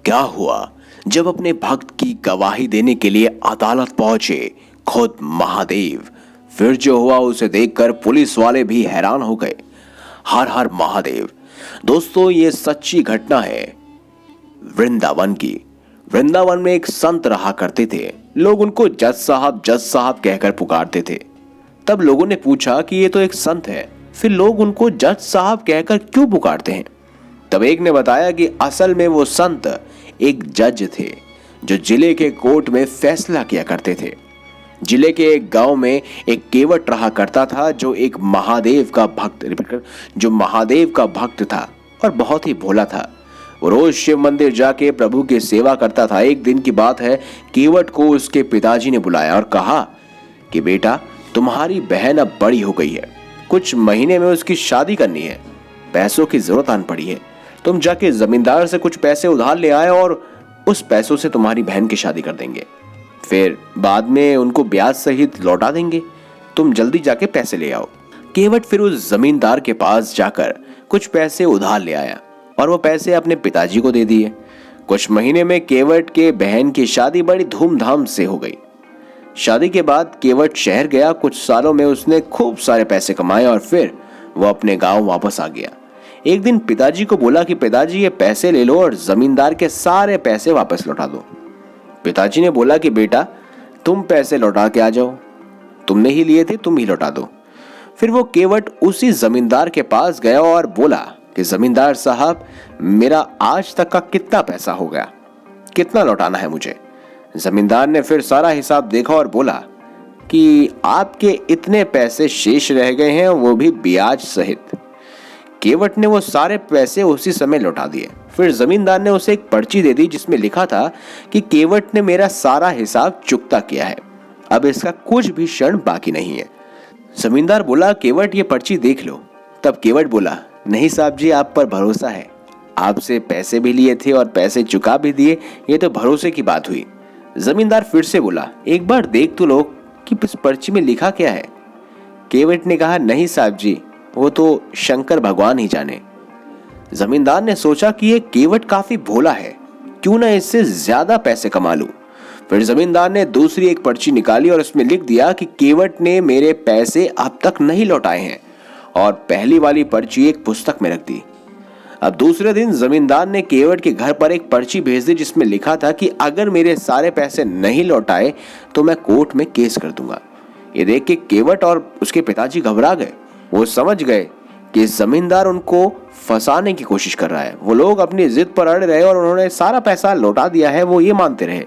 क्या हुआ जब अपने भक्त की गवाही देने के लिए अदालत पहुंचे खुद महादेव। फिर जो हुआ उसे देखकर पुलिस वाले भी हैरान हो गए। हर हर महादेव। दोस्तों, ये सच्ची घटना है वृंदावन की। वृंदावन में एक संत रहा करते थे। लोग उनको जज साहब कहकर पुकारते थे। तब लोगों ने पूछा कि ये तो एक संत है, फिर लोग उनको जज साहब कहकर क्यों पुकारते हैं। तब एक ने बताया कि असल में वो संत एक जज थे जो जिले के कोर्ट में फैसला किया करते थे। जिले के एक गांव में एक केवट रहा करता था जो महादेव का भक्त था और बहुत ही भोला था। वो रोज शिव मंदिर जाके प्रभु की सेवा करता था। एक दिन की बात है, केवट को उसके पिताजी ने बुलाया और कहा कि बेटा, तुम्हारी बहन अब बड़ी हो गई है, कुछ महीने में उसकी शादी करनी है, पैसों की जरूरत आन पड़ी है, तुम जाके जमींदार से कुछ पैसे उधार ले आए और उस पैसों से तुम्हारी बहन की शादी कर देंगे, फिर बाद में उनको ब्याज सहित लौटा देंगे, तुम जल्दी जाके पैसे ले आओ। केवट फिर उस जमींदार के पास जाकर कुछ पैसे उधार ले आया और वो पैसे अपने पिताजी को दे दिए। कुछ महीने में केवट के बहन की शादी बड़ी धूमधाम से हो गई। शादी के बाद केवट शहर गया। कुछ सालों में उसने खूब सारे पैसे कमाए और फिर वो अपने गांव वापस आ गया। एक दिन पिताजी को बोला कि पिताजी, ये पैसे ले लो और जमींदार के सारे पैसे वापस लौटा दो। पिताजी ने बोला कि बेटा, तुम पैसे लौटा के आ जाओ, तुमने ही लिए थे, तुम ही लौटा दो। फिर वो केवट उसी जमींदार के पास गया और बोला कि जमींदार साहब, मेरा आज तक का कितना पैसा हो गया, कितना लौटाना है मुझे। जमींदार ने फिर सारा हिसाब देखा और बोला कि आपके इतने पैसे शेष रह गए हैं, वो भी ब्याज सहित। केवट ने वो सारे पैसे उसी समय लौटा दिए। फिर जमींदार ने उसे एक पर्ची दे दी जिसमें लिखा था कि केवट ने मेरा सारा हिसाब चुकता किया है, अब इसका कुछ भी क्षण बाकी नहीं है। जमींदार बोला, केवट, ये पर्ची देख लो। तब केवट बोला, नहीं साहब जी, आप पर भरोसा है, आपसे पैसे भी लिए थे और पैसे चुका भी दिए, ये तो भरोसे की बात हुई। जमींदार फिर से बोला, एक बार देख तो लो कि इस पर्ची में लिखा क्या है। केवट ने कहा, नहीं साहब जी, वो तो शंकर भगवान ही जाने। जमींदार ने सोचा कि ये केवट काफी भोला है, क्यों ना इससे ज्यादा पैसे कमा लूं। फिर जमींदार ने दूसरी एक पर्ची निकाली और उसमें लिख दिया कि केवट ने मेरे पैसे अब तक नहीं लौटाए हैं, और पहली वाली पर्ची एक पुस्तक में रख दी। अब दूसरे दिन जमींदार ने केवट के घर पर एक पर्ची भेज दी जिसमें लिखा था कि अगर मेरे सारे पैसे नहीं लौटाए तो मैं कोर्ट में केस कर दूंगा। ये देख के केवट और उसके पिताजी घबरा गए। वो समझ गए कि जमींदार उनको फंसाने की कोशिश कर रहा है। वो लोग अपनी जिद पर अड़ रहे और उन्होंने सारा पैसा लौटा दिया है, वो ये मानते रहे।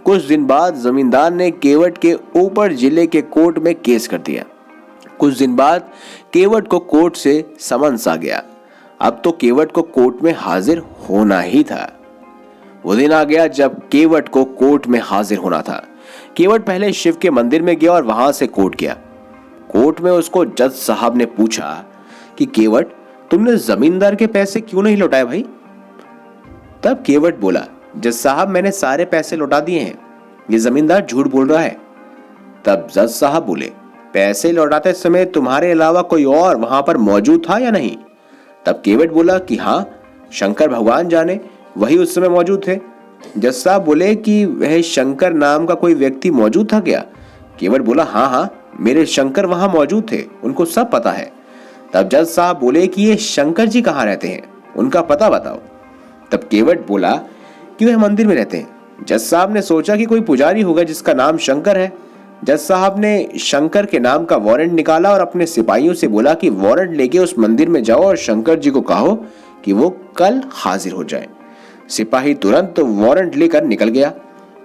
कुछ दिन बाद जमींदार ने केवट के ऊपर जिले के कोर्ट में केस कर दिया। कुछ दिन बाद केवट को कोर्ट से समन्स आ गया। अब तो केवट को कोर्ट में हाजिर होना ही था। वो दिन आ गया जब केवट को कोर्ट में हाजिर होना था। केवट पहले शिव के मंदिर में गया और वहां से कोर्ट गया। कोर्ट में उसको जज साहब ने पूछा कि केवट, तुमने जमींदार के पैसे क्यों नहीं लौटाए भाई। तब केवट बोला, जज साहब, मैंने सारे पैसे लौटा दिए हैं, ये जमींदार झूठ बोल रहा है। तब जज साहब बोले, पैसे लौटाते समय तुम्हारे अलावा कोई और वहां पर मौजूद था या नहीं। तब केवट बोला कि हाँ, शंकर भगवान जाने, वही उस समय मौजूद थे। जज साहब बोले कि वह शंकर नाम का कोई व्यक्ति मौजूद था क्या। केवट बोला, हाँ हाँ, मेरे शंकर वहां मौजूद थे, उनको सब पता है। तब जज साहब बोले कि ये शंकर जी कहाँ रहते हैं, उनका पता बताओ। तब केवट बोला कि वह मंदिर में रहते हैं। जज साहब ने सोचा कि कोई पुजारी होगा जिसका नाम शंकर है। जज साहब ने शंकर के नाम का वारंट निकाला और अपने सिपाहियों से बोला कि वारंट लेके उस मंदिर में जाओ और शंकर जी को कहो कि वो कल हाजिर हो जाए। सिपाही तुरंत वारंट लेकर निकल गया।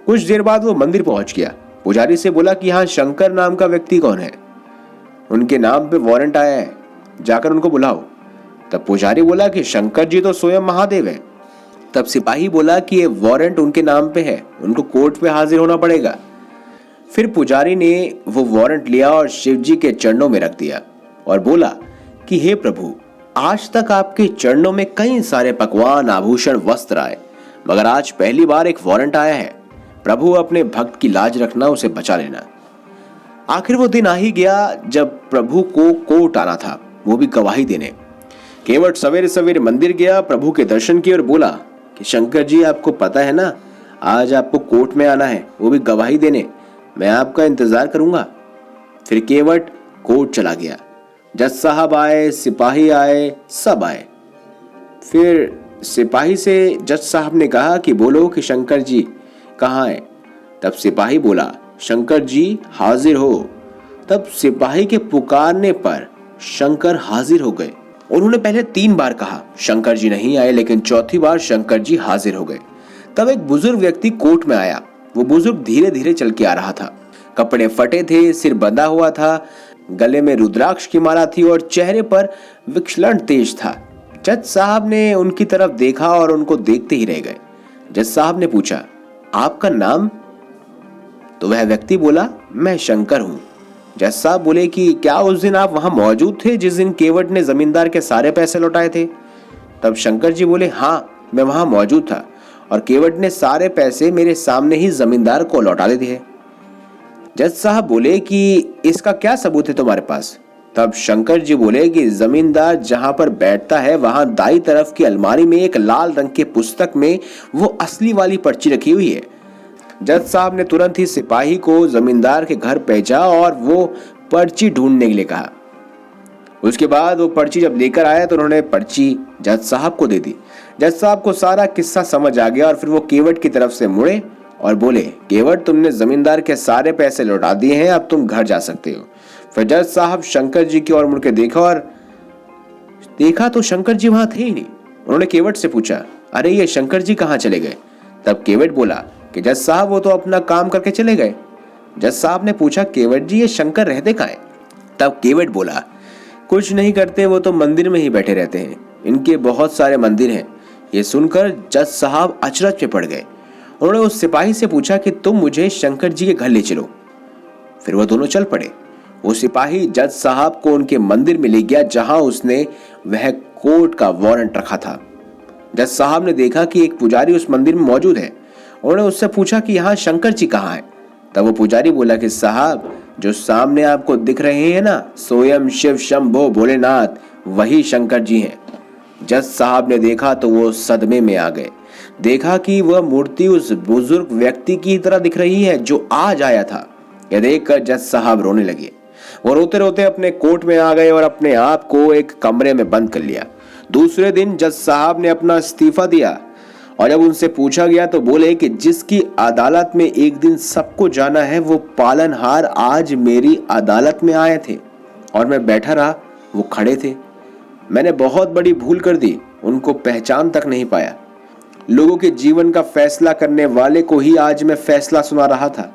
कुछ देर बाद वो मंदिर पहुंच गया। पुजारी से बोला कि हाँ, शंकर नाम का व्यक्ति कौन है, उनके नाम पे वारंट आया है, जाकर उनको बुलाओ। तब पुजारी बोला कि शंकर जी तो स्वयं महादेव है। तब सिपाही बोला कि ये वारंट उनके नाम पे है, उनको कोर्ट पे हाजिर होना पड़ेगा। फिर पुजारी ने वो वारंट लिया और शिव जी के चरणों में रख दिया और बोला कि हे प्रभु, आज तक आपके चरणों में कई सारे पकवान, आभूषण, वस्त्र आए, मगर आज पहली बार एक वारंट आया है। प्रभु, अपने भक्त की लाज रखना, उसे बचा लेना। आखिर वो दिन आ ही गया जब प्रभु को कोर्ट आना था, वो भी गवाही देने। केवट सवेरे सवेरे मंदिर गया, प्रभु के दर्शन किए और बोला कि शंकर जी, आपको पता है ना, आज आपको कोर्ट में आना है, वो भी गवाही देने। मैं आपका इंतजार करूंगा। फिर केवट कोर्ट चला गया। जज साहब आए, सिपाही आए, सब आए। फिर सिपाही से जज साहब ने कहा कि बोलो कि शंकर जी कहाँ हैं। तब सिपाही बोला, शंकर जी हाजिर हो। तब सिपाही के पुकारने पर शंकर हाजिर हो गए। उन्होंने पहले 3 बार कहा, शंकर जी नहीं आए, लेकिन चौथी बार शंकर जी हाजिर हो गए। तब एक बुजुर्ग व्यक्ति कोर्ट में आया। वो बुजुर्ग धीरे धीरे चल के आ रहा था। कपड़े फटे थे, सिर बंधा हुआ था, गले में रुद्राक्ष की माला थी और चेहरे पर विचलन तेज था। जज साहब ने उनकी तरफ देखा और उनको देखते ही रह गए। जज साहब ने पूछा, आपका नाम? तो वह व्यक्ति बोला, मैं शंकर हूं। जज साहब बोले कि क्या उस दिन आप वहां मौजूद थे जिस दिन केवट ने जमींदार के सारे पैसे लौटाए थे? तब शंकर जी बोले, हाँ, मैं वहां मौजूद था और केवट ने सारे पैसे मेरे सामने ही जमींदार को लौटा दिए। जज साहब बोले कि इसका क्या सबूत है तुम्हारे पास? तब शंकर जी बोले कि जमींदार जहां पर बैठता है वहां दाई तरफ की अलमारी में एक लाल रंग के पुस्तक में वो असली वाली पर्ची रखी हुई है। जज साहब ने तुरंत ही सिपाही को जमींदार के घर भेजा और वो पर्ची ढूंढने के लिए कहा। उसके बाद वो पर्ची जब लेकर आया तो उन्होंने पर्ची जज साहब को दे दी। जज साहब को सारा किस्सा समझ आ गया और फिर वो केवट की तरफ से मुड़े और बोले, केवट, तुमने जमींदार के सारे पैसे लौटा दिए हैं, अब तुम घर जा सकते हो। फिर जज साहब शंकर जी की ओर मुड़ के देखा तो शंकर जी वहां थे ही नहीं। उन्होंने केवट से पूछा, अरे ये शंकर जी कहाँ चले गए? तब केवट बोला कि जज साहब वो तो अपना काम करके चले गए। जज साहब ने पूछा, केवट जी ये शंकर रहते कहाँ हैं? तब केवट बोला, कुछ नहीं करते, वो तो मंदिर में ही बैठे रहते हैं, इनके बहुत सारे मंदिर हैं। ये सुनकर जज साहब अचरज में पड़ गए। उन्होंने उस सिपाही से पूछा कि तुम मुझे शंकर जी के घर ले चलो। फिर वो दोनों चल पड़े। वो सिपाही जज साहब को उनके मंदिर में ले गया जहां उसने वह कोर्ट का वारंट रखा था। जज साहब ने देखा कि एक पुजारी उस मंदिर में मौजूद है। उन्होंने उससे पूछा कि यहाँ शंकर जी कहाँ हैं? तब वो पुजारी बोला कि साहब, जो सामने आपको दिख रहे हैं ना, स्वयं शिव शंभो भोलेनाथ, वही शंकर जी हैं। जज साहब ने देखा तो वो सदमे में आ गए। देखा कि वह मूर्ति उस बुजुर्ग व्यक्ति की तरह दिख रही है जो आज आया था। यह देखकर जज साहब रोने लगे। वो रोते रोते अपने कोर्ट में आ गए और अपने आप को एक कमरे में बंद कर लिया। दूसरे दिन जज साहब ने अपना इस्तीफा दिया और जब उनसे पूछा गया तो बोले कि जिसकी अदालत में एक दिन सबको जाना है, वो पालनहार आज मेरी अदालत में आए थे और मैं बैठा रहा, वो खड़े थे। मैंने बहुत बड़ी भूल कर दी, उनको पहचान तक नहीं पाया। लोगों के जीवन का फैसला करने वाले को ही आज मैं फैसला सुना रहा था।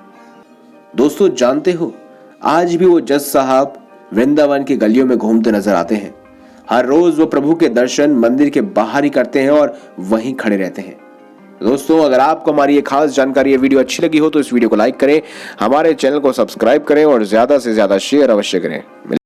दोस्तों, जानते हो, आज भी वो जज साहब वृंदावन की गलियों में घूमते नजर आते हैं। हर रोज वो प्रभु के दर्शन मंदिर के बाहर ही करते हैं और वहीं खड़े रहते हैं। दोस्तों, अगर आपको हमारी ये खास जानकारी, ये वीडियो अच्छी लगी हो तो इस वीडियो को लाइक करें, हमारे चैनल को सब्सक्राइब करें और ज्यादा से ज्यादा शेयर अवश्य करें।